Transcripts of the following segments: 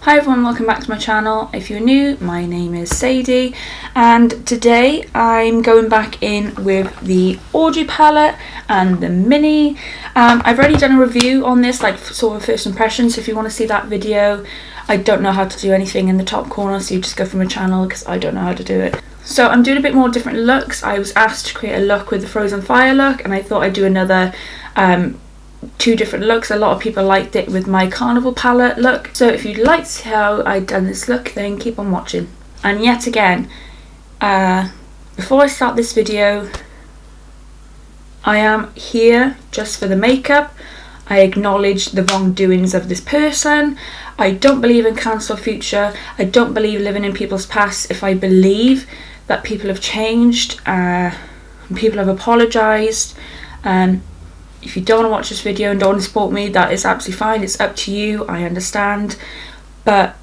Hi everyone, welcome back to my channel. If you're new, my name is Sadie and today I'm going back in with the Orgy palette and the mini. I've already done a review on this, like sort of first impressions, so if you want to see that video. I don't know how to do anything in the top corner, so you just go from my channel because I don't know how to do it. So I'm doing a bit more different looks. I was asked to create a look with the Frozen Fire look and I thought I'd do another two different looks. A lot of people liked it with my Carnival palette look, so if you'd like to see how I've done this look, then keep on watching. And yet again, before I start this video, I am here just for the makeup. I acknowledge the wrongdoings of this person. I don't believe in cancel future. I don't believe living in people's past. If I believe that people have changed, people have apologised, if you don't want to watch this video and don't want to support me, that is absolutely fine. It's up to you, I understand. But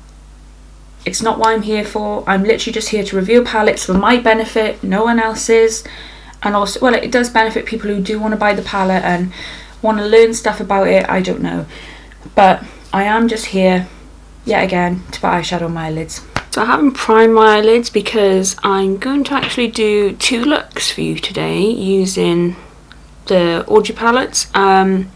it's not what I'm here for. I'm literally just here to review palettes for my benefit, no one else's. And also, well, it does benefit people who do want to buy the palette and want to learn stuff about it, I don't know. But I am just here, yet again, to put eyeshadow on my eyelids. So I haven't primed my eyelids because I'm going to actually do two looks for you today using the Orgy palettes. I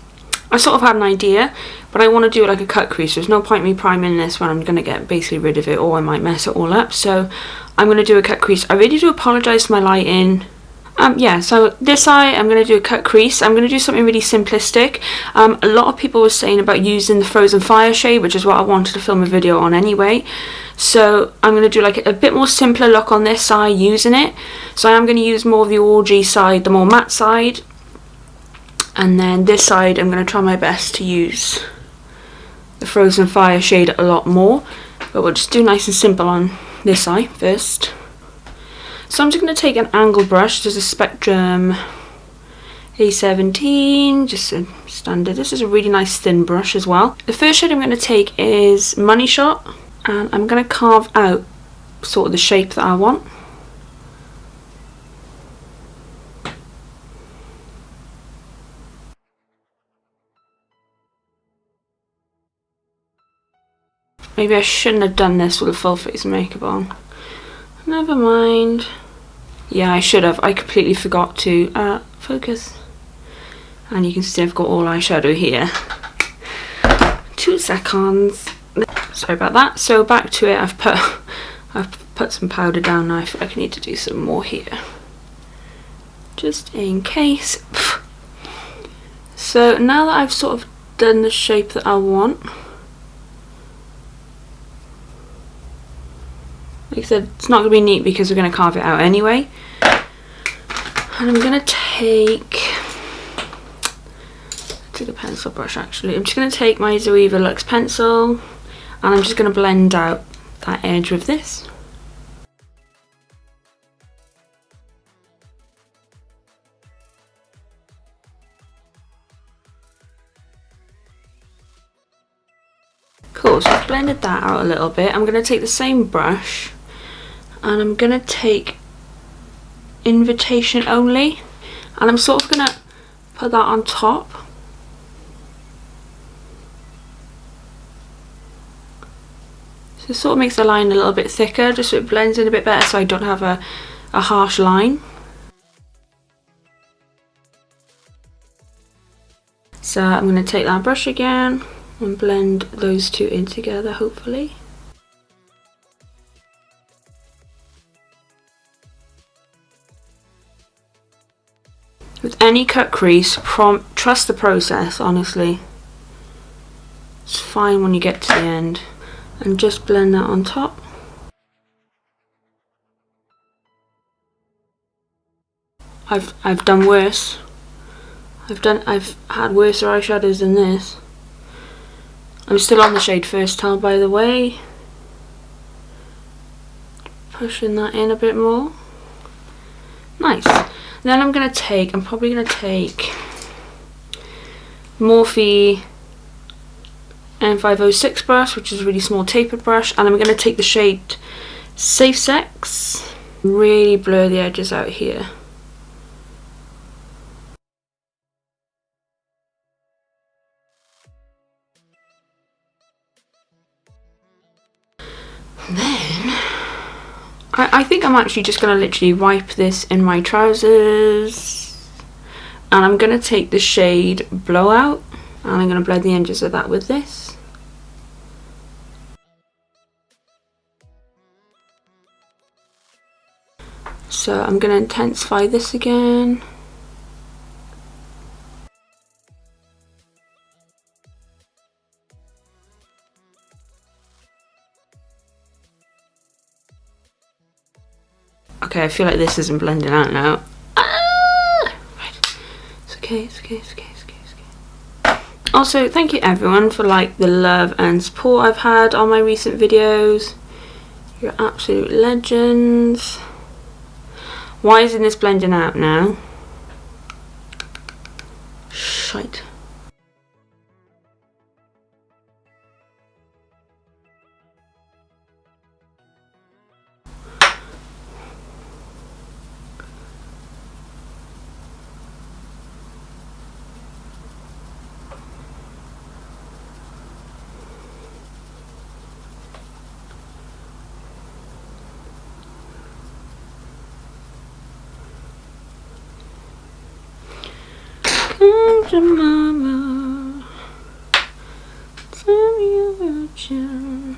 sort of had an idea, but I want to do like a cut crease. There's no point me priming this when I'm going to get basically rid of it, or I might mess it all up. So I'm going to do a cut crease. I really do apologise for my lighting. Yeah, so this eye I'm going to do a cut crease. I'm going to do something really simplistic. A lot of people were saying about using the Frozen Fire shade, which is what I wanted to film a video on anyway. So I'm going to do like a bit more simpler look on this eye using it. So I am going to use more of the Orgy side, the more matte side. And then this side I'm going to try my best to use the Frozen Fire shade a lot more. But we'll just do nice and simple on this eye first. So I'm just going to take an angle brush. This is a Spectrum A17, just a standard. This is a really nice thin brush as well. The first shade I'm going to take is Money Shot, and I'm going to carve out sort of the shape that I want. Maybe I shouldn't have done this with a full face of makeup on. Never mind. Yeah, I should have. I completely forgot to focus. And you can see I've got all eyeshadow here. 2 seconds. Sorry about that. So back to it. I've put some powder down now. I feel like I need to do some more here, just in case. So now that I've sort of done the shape that I want, like I said, it's not going to be neat because we're going to carve it out anyway. And I'm going to take a pencil brush actually. I'm just going to take my Zoeva Luxe pencil and I'm just going to blend out that edge with this. Cool, so I've blended that out a little bit. I'm going to take the same brush and I'm going to take Invitation Only, and I'm sort of going to put that on top. So it sort of makes the line a little bit thicker, just so it blends in a bit better so I don't have a harsh line. So I'm going to take that brush again and blend those two in together, hopefully. With any cut crease, trust the process, honestly. It's fine when you get to the end. And just blend that on top. I've done worse. I've had worse eyeshadows than this. I'm still on the shade First Tell, by the way. Pushing that in a bit more. Nice. Then I'm probably going to take Morphe M506 brush, which is a really small tapered brush, and I'm going to take the shade Safe Sex. Really blur the edges out here. Then I think I'm actually just going to literally wipe this in my trousers, and I'm going to take the shade Blowout and I'm going to blend the edges of that with this. So I'm going to intensify this again. Okay, I feel like this isn't blending out now. Ah! Right. It's okay, it's okay, it's okay, it's okay, it's okay. Also, thank you everyone for like the love and support I've had on my recent videos. You're absolute legends. Why isn't this blending out now? Shite. Come to mama, tell me about you.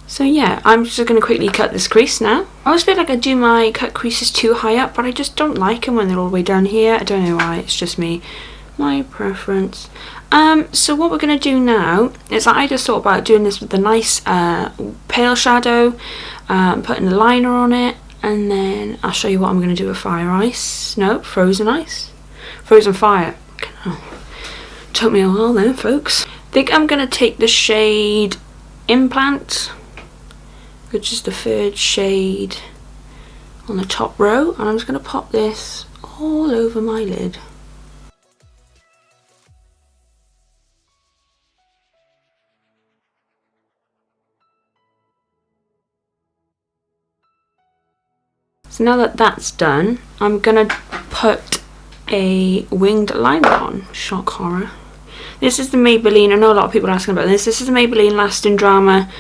So yeah, I'm just going to quickly cut this crease now. I always feel like I do my cut creases too high up, but I just don't like them when they're all the way down here. I don't know why, it's just me, my preference. So what we're going to do now is I just thought about doing this with a nice pale shadow, putting a liner on it. And then I'll show you what I'm going to do with fire ice. No, frozen ice. Frozen fire. Oh, took me a while then, folks. I think I'm going to take the shade Implant, which is the third shade on the top row. And I'm just going to pop this all over my lid. So now that that's done, I'm gonna put a winged liner on. Shock horror. This is the Maybelline. I know a lot of people are asking about this. This is the Maybelline Lasting Drama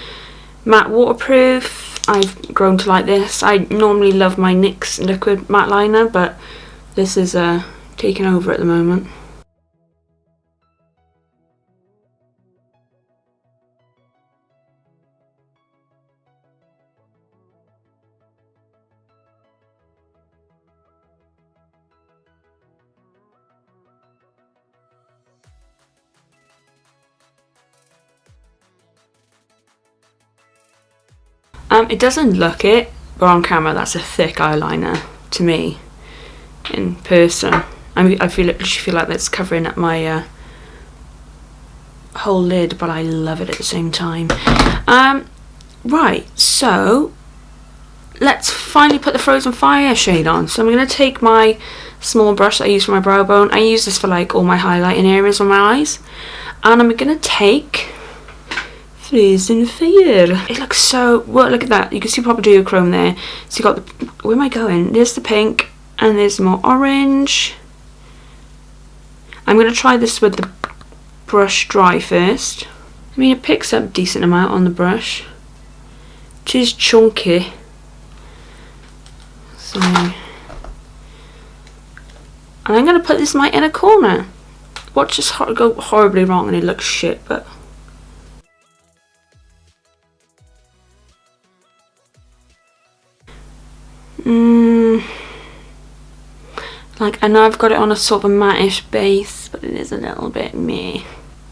Matte Waterproof. I've grown to like this. I normally love my NYX liquid matte liner, but this is taking over at the moment. It doesn't look it, but on camera that's a thick eyeliner to me. In person, I mean, I literally feel like that's covering up my whole lid, but I love it at the same time. Right, so let's finally put the Frozen Fire shade on. So I'm going to take my small brush that I use for my brow bone. I use this for like all my highlighting areas on my eyes, and I'm going to take Frozen Fire. It looks so well. Look at that. You can see proper duochrome there. So you got the, where am I going? There's the pink, and there's more orange. I'm going to try this with the brush dry first. I mean, it picks up a decent amount on the brush. It is chunky. So, and I'm going to put this in my inner corner. Watch this go horribly wrong and it looks shit, but like, I know I've got it on a sort of a matte-ish base, but it is a little bit meh.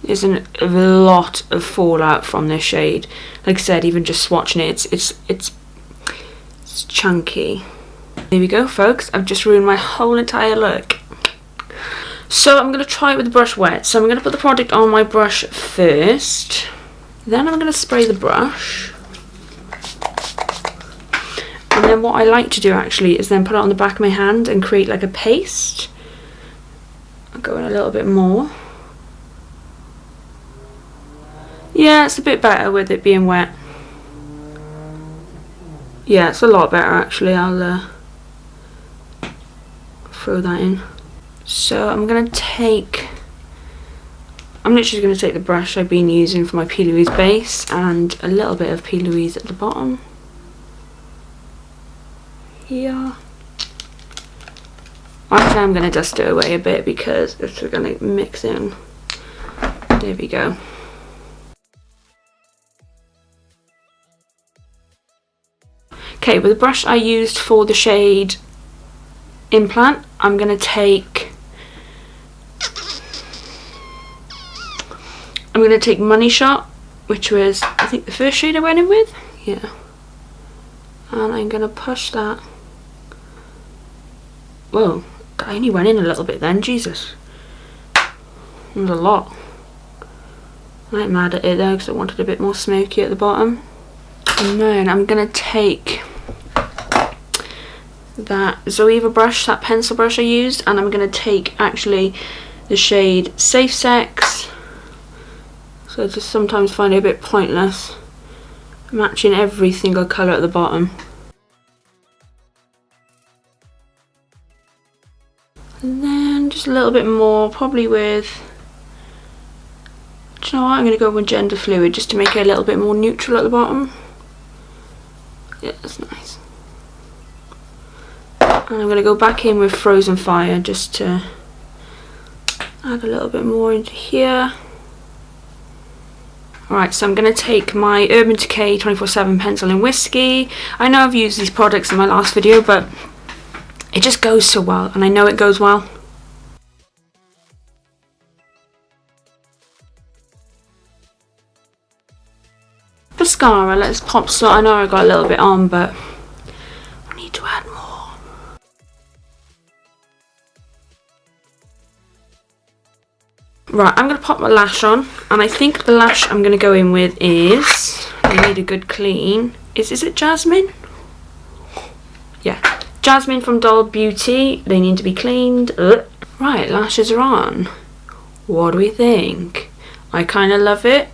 There's a lot of fallout from this shade. Like I said, even just swatching it, it's chunky. There we go, folks. I've just ruined my whole entire look. So I'm going to try it with the brush wet. So I'm going to put the product on my brush first. Then I'm going to spray the brush. And then what I like to do actually is then put it on the back of my hand and create like a paste. I'll go in a little bit more. Yeah, it's a bit better with it being wet. Yeah, it's a lot better actually. I'll throw that in. So I'm going to take I'm literally going to take the brush I've been using for my P. Louise base and a little bit of P. Louise at the bottom here. Actually, I'm going to dust it away a bit because it's going to mix in. There we go. Okay, with the brush I used for the shade Implant, I'm going to take Money Shot, which was, I think, the first shade I went in with. Yeah. And I'm going to push that. Whoa, I only went in a little bit then, Jesus. It was a lot. I'm mad at it though because I wanted a bit more smoky at the bottom. And then I'm going to take that Zoeva brush, that pencil brush I used, and I'm going to take actually the shade Safe Sex. So I just sometimes find it a bit pointless matching every single colour at the bottom. And then just a little bit more, probably with, do you know what, I'm going to go with Gender Fluid just to make it a little bit more neutral at the bottom. Yeah, that's nice. And I'm going to go back in with Frozen Fire just to add a little bit more into here. Alright, so I'm going to take my Urban Decay 24/7 pencil in Whiskey. I know I've used these products in my last video, but it just goes so well, and I know it goes well. Mascara, let's pop some. I know I got a little bit on, but I need to add more. Right, I'm going to pop my lash on, and I think the lash I'm going to go in with is, I need a good clean, is it Jasmine? Yeah, Jasmine from Doll Beauty. They need to be cleaned. Right, lashes are on. What do we think? I kind of love it.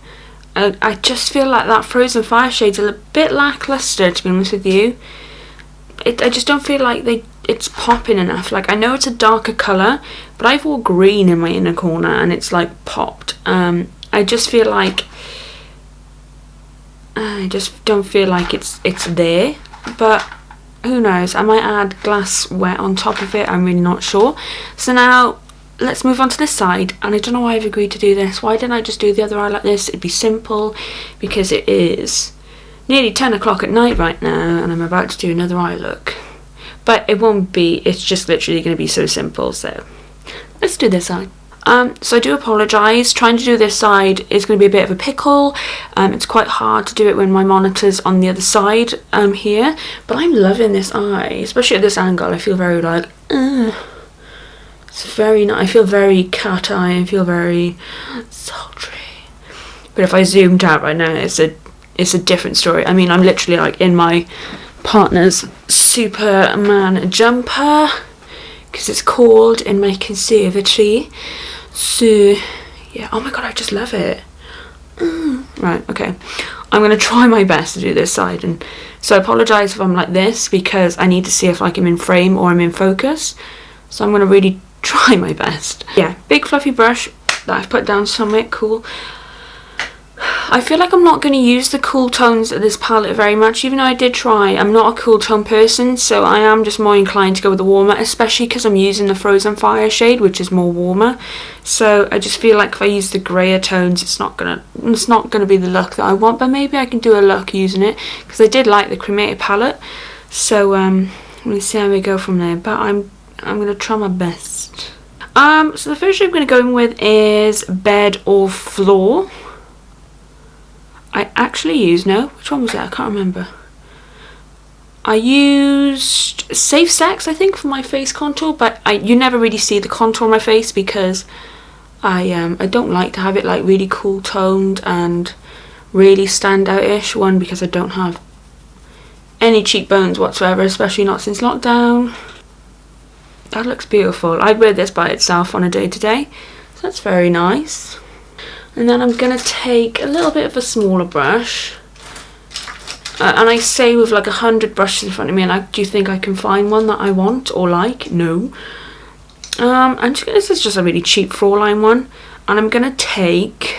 I just feel like that Frozen Fire shade's a bit lackluster, to be honest with you. I just don't feel like it's popping enough. Like, I know it's a darker colour, but I've wore green in my inner corner and it's like popped. I just feel like I just don't feel like it's there, but who knows, I might add Glass Wet on top of it, I'm really not sure. So now let's move on to this side, and I don't know why I've agreed to do this. Why didn't I just do the other eye like this? It'd be simple, because it is nearly 10 o'clock at night right now and I'm about to do another eye look. But it won't be, it's just literally going to be so simple, so let's do this side. So I do apologise, trying to do this side is going to be a bit of a pickle. It's quite hard to do it when my monitor's on the other side here, but I'm loving this eye, especially at this angle. I feel very like, it's very nice. I feel very cat eye, I feel very sultry. But if I zoomed out right now, it's a different story. I mean, I'm literally like in my partner's Superman jumper because it's cold in my conservatory. So yeah, oh my god, I just love it. Right, okay, I'm gonna try my best to do this side, and so I apologise if I'm like this because I need to see if like I'm in frame or I'm in focus, so I'm gonna really try my best. Yeah, big fluffy brush that I've put down somewhere cool. I feel like I'm not going to use the cool tones of this palette very much, even though I did try. I'm not a cool tone person, so I am just more inclined to go with the warmer, especially because I'm using the Frozen Fire shade, which is more warmer. So I just feel like if I use the grayer tones, it's not gonna be the look that I want. But maybe I can do a look using it, because I did like the cremated palette. So let's see how we go from there. But I'm gonna try my best. So the first shade I'm gonna go in with is Bed or Floor. I actually used, no, which one was it? I can't remember. I used Safe Sex, I think, for my face contour, but you never really see the contour on my face because I don't like to have it like really cool toned and really stand out-ish. One, because I don't have any cheekbones whatsoever, especially not since lockdown. That looks beautiful. I'd wear this by itself on a day-to-day, so that's very nice. And then I'm going to take a little bit of a smaller brush. And I say with like 100 brushes in front of me, and do you think I can find one that I want or like? No. This is just a really cheap 4-line one. And I'm going to take...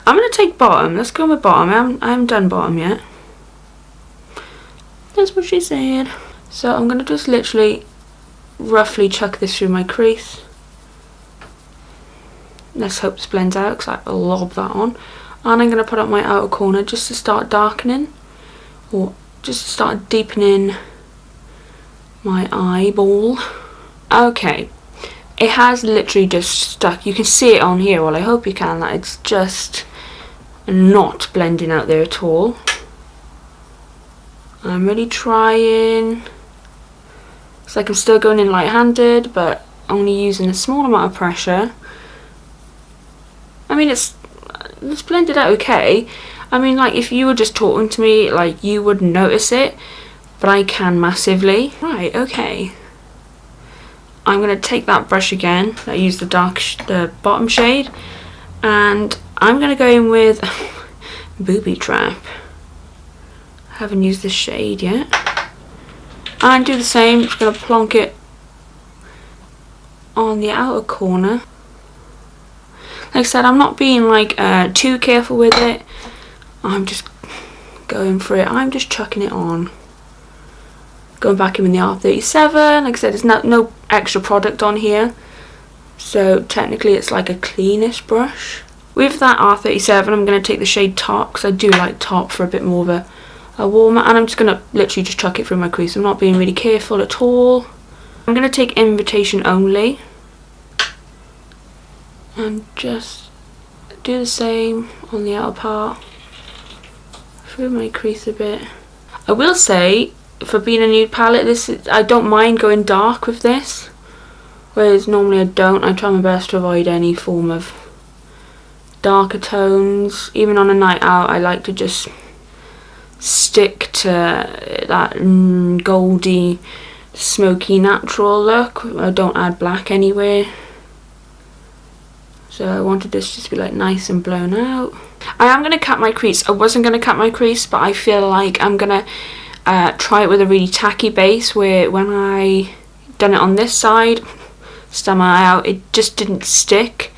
I'm going to take bottom. Let's go with bottom. I haven't done bottom yet. That's what she said. So I'm going to just literally roughly chuck this through my crease. Let's hope this blends out because I lob that on. And I'm going to put up my outer corner just to start darkening. Or just to start deepening my eyeball. Okay. It has literally just stuck. You can see it on here. Well, I hope you can. That it's just not blending out there at all. I'm really trying. It's like I'm still going in light-handed, but only using a small amount of pressure. I mean, it's blended out okay. I mean, like, if you were just talking to me, like, you would notice it, but I can massively. Right, okay. I'm going to take that brush again. I use the bottom shade, and I'm going to go in with Booby Trap. I haven't used this shade yet. And do the same. Just going to plonk it on the outer corner. Like I said, I'm not being like too careful with it. I'm just going for it. I'm just chucking it on. Going back in with the R37. Like I said, there's no extra product on here, so technically it's like a cleanish brush. With that R37, I'm going to take the shade Top, because I do like Top for a bit more of a warmer, and I'm just going to literally just chuck it through my crease. I'm not being really careful at all. I'm going to take Invitation Only and just do the same on the outer part, through my crease a bit. I will say, for being a nude palette, I don't mind going dark with this, whereas normally I don't. I try my best to avoid any form of darker tones. Even on a night out, I like to just stick to that goldy, smoky, natural look. I don't add black anywhere. So I wanted this just to be like nice and blown out. I am going to cut my crease. I wasn't going to cut my crease, but I feel like I'm going to try it with a really tacky base, where when I done it on this side, stem my eye out, it just didn't stick.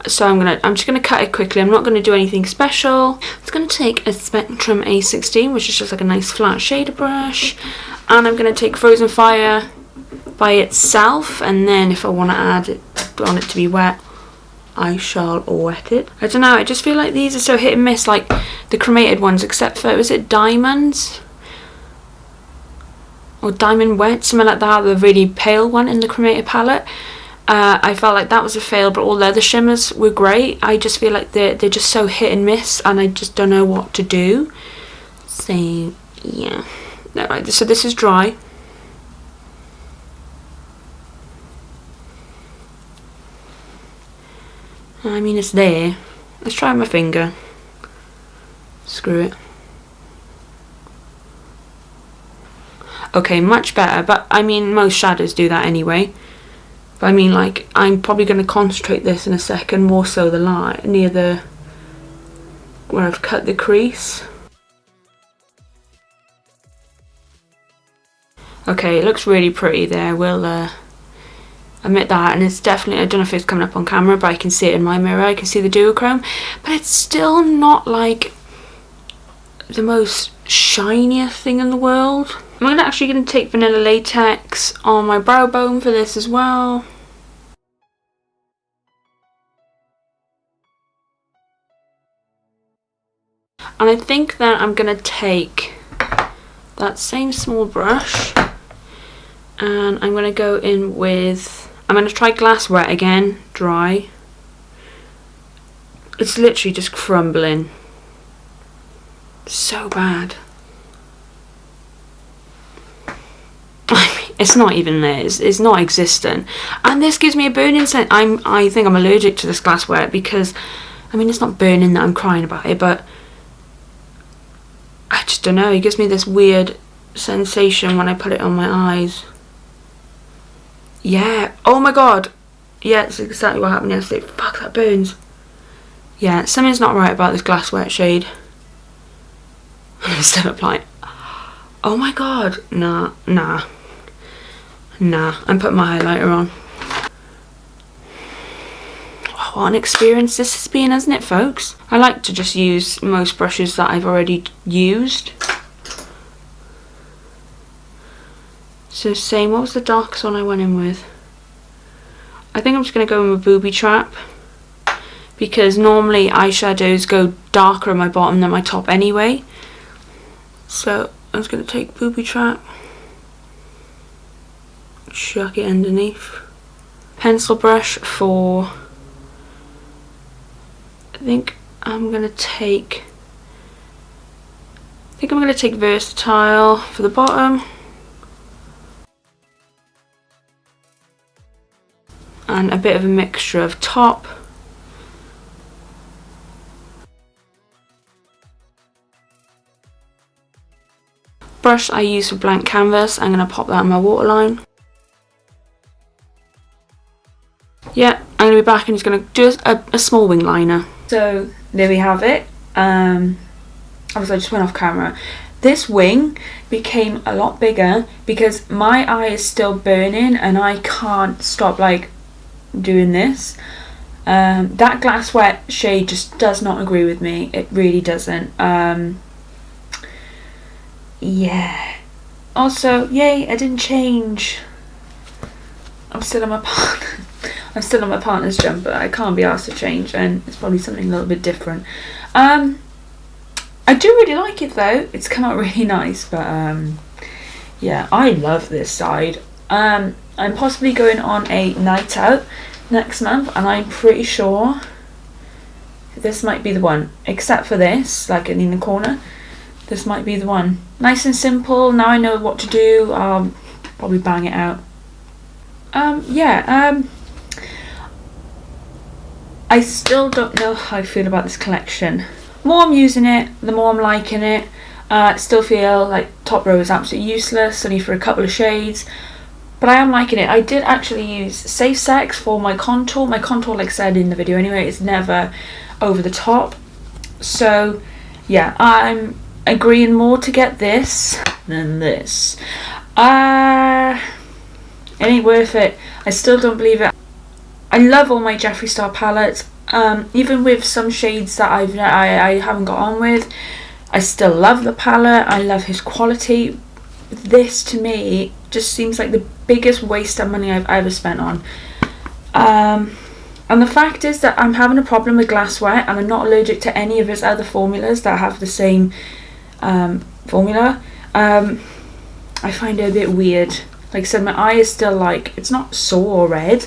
So I'm just gonna cut it quickly. I'm not gonna do anything special. I'm just gonna take a Spectrum A16, which is just like a nice flat shader brush, and I'm gonna take Frozen Fire by itself, and then if I want to add it, want it to be wet, I shall wet it. I don't know, I just feel like these are so hit and miss, like the cremated ones, except for, was it Diamonds? Or Diamond Wet, something like that, the really pale one in the cremated palette. I felt like that was a fail, but all the other shimmers were great. I just feel like they're just so hit and miss, and I just don't know what to do. So yeah, no, right, so this is dry. I mean, it's there. Let's try my finger. Screw it. Okay, much better, but I mean, most shadows do that anyway. But I mean, like, I'm probably going to concentrate this in a second, more so the line near the where I've cut the crease. Okay, it looks really pretty there. We'll admit that, and it's definitely, I don't know if it's coming up on camera, but I can see it in my mirror. I can see the duochrome, but it's still not like the most shiniest thing in the world. I'm actually going to take Vanilla Latex on my brow bone for this as well. And I think that I'm going to take that same small brush, and I'm going to go in with, I'm going to try Glass Wet again, dry. It's literally just crumbling. So bad. It's not even there. It's not existent, and this gives me a burning scent. I think I'm allergic to this Glass Wet, because I mean, it's not burning that I'm crying about it, but I just don't know. It gives me this weird sensation when I put it on my eyes. Yeah. Oh my god. Yeah, it's exactly what happened yesterday. Fuck, that burns. Yeah, something's not right about this Glass Wet shade. And I'm still applying. Oh my god. Nah. I'm putting my highlighter on. what an experience this has been, hasn't it, folks? I like to just use most brushes that I've already used. So same, what was the darkest one I went in with? I think I'm just going to go in with Booby Trap, because normally eyeshadows go darker on my bottom than my top anyway. So I'm just going to take Booby Trap, chuck it underneath. Pencil brush for, I think I'm going to take Versatile for the bottom. And a bit of a mixture of top. Brush I use for blank canvas, I'm going to pop that in my waterline. Yeah, I'm going to be back and just going to do a small wing liner. So there we have it. Obviously I just went off camera. This wing became a lot bigger because my eye is still burning and I can't stop like doing this. That Glass Wet shade just does not agree with me. It really doesn't. Yeah. Also, yay, I didn't change. I'm still on my partner's jumper. I can't be asked to change, and it's probably something a little bit different. I do really like it though. It's come out really nice, but yeah, I love this side. I'm possibly going on a night out next month, and I'm pretty sure this might be the one, except for this, like in the corner. This might be the one. Nice and simple. Now I know what to do. I'll probably bang it out. I still don't know how I feel about this collection. The more I'm using it, the more I'm liking it. Still feel like top row is absolutely useless, only for a couple of shades. But I am liking it. I did actually use Safe Sex for my contour. My contour, like I said in the video anyway, is never over the top. So yeah, I'm agreeing more to get this than this. It ain't worth it. I still don't believe it. I love all my Jeffree Star palettes. Even with some shades that I haven't got on with, I still love the palette. I love his quality. This to me just seems like the biggest waste of money I've ever spent on. And the fact is that I'm having a problem with Glass Wet, and I'm not allergic to any of his other formulas that have the same formula. I find it a bit weird. Like I said, my eye is still like, it's not sore or red,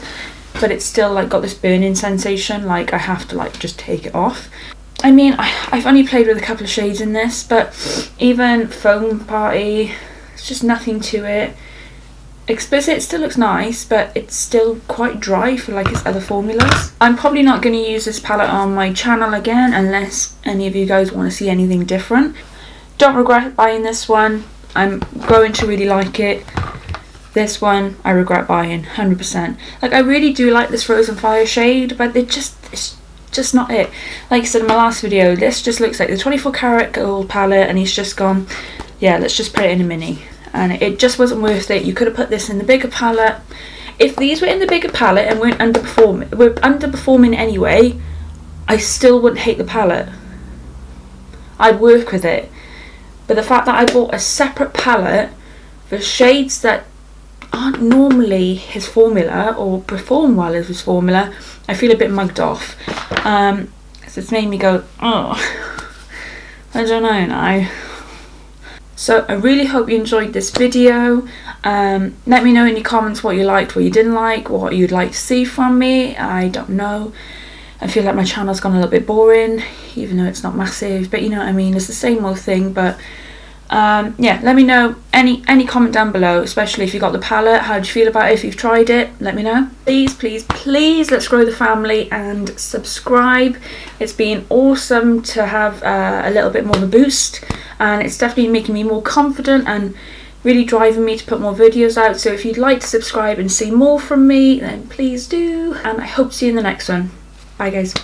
but it's still like got this burning sensation, like I have to like just take it off. I mean, I've only played with a couple of shades in this, but even Foam Party, it's just nothing to it. Explicit still looks nice, but it's still quite dry for like its other formulas. I'm probably not going to use this palette on my channel again unless any of you guys want to see anything different. Don't regret buying this one. I'm going to really like it. This one I regret buying 100%. Like I really do like this Frozen Fire shade, but it's just not it. Like I said in my last video, this just looks like the 24 karat gold palette, and he's just gone, yeah, let's just put it in a mini. And it just wasn't worth it. You could have put this in the bigger palette. If these were in the bigger palette and weren't underperforming anyway, I still wouldn't hate the palette. I'd work with it. But the fact that I bought a separate palette for shades that aren't normally his formula or perform well as his formula, I feel a bit mugged off. So it's made me go, oh, I don't know now. So I really hope you enjoyed this video. Let me know in your comments what you liked, what you didn't like, what you'd like to see from me. I don't know. I feel like my channel's gone a little bit boring, even though it's not massive, but you know what I mean, it's the same old thing. But yeah, let me know, any comment down below, especially if you got the palette. How do you feel about it? If you've tried it, let me know. Please, please, please, let's grow the family and subscribe. It's been awesome to have a little bit more of a boost, and it's definitely making me more confident and really driving me to put more videos out. So if you'd like to subscribe and see more from me, then please do, and I hope to see you in the next one. Bye guys.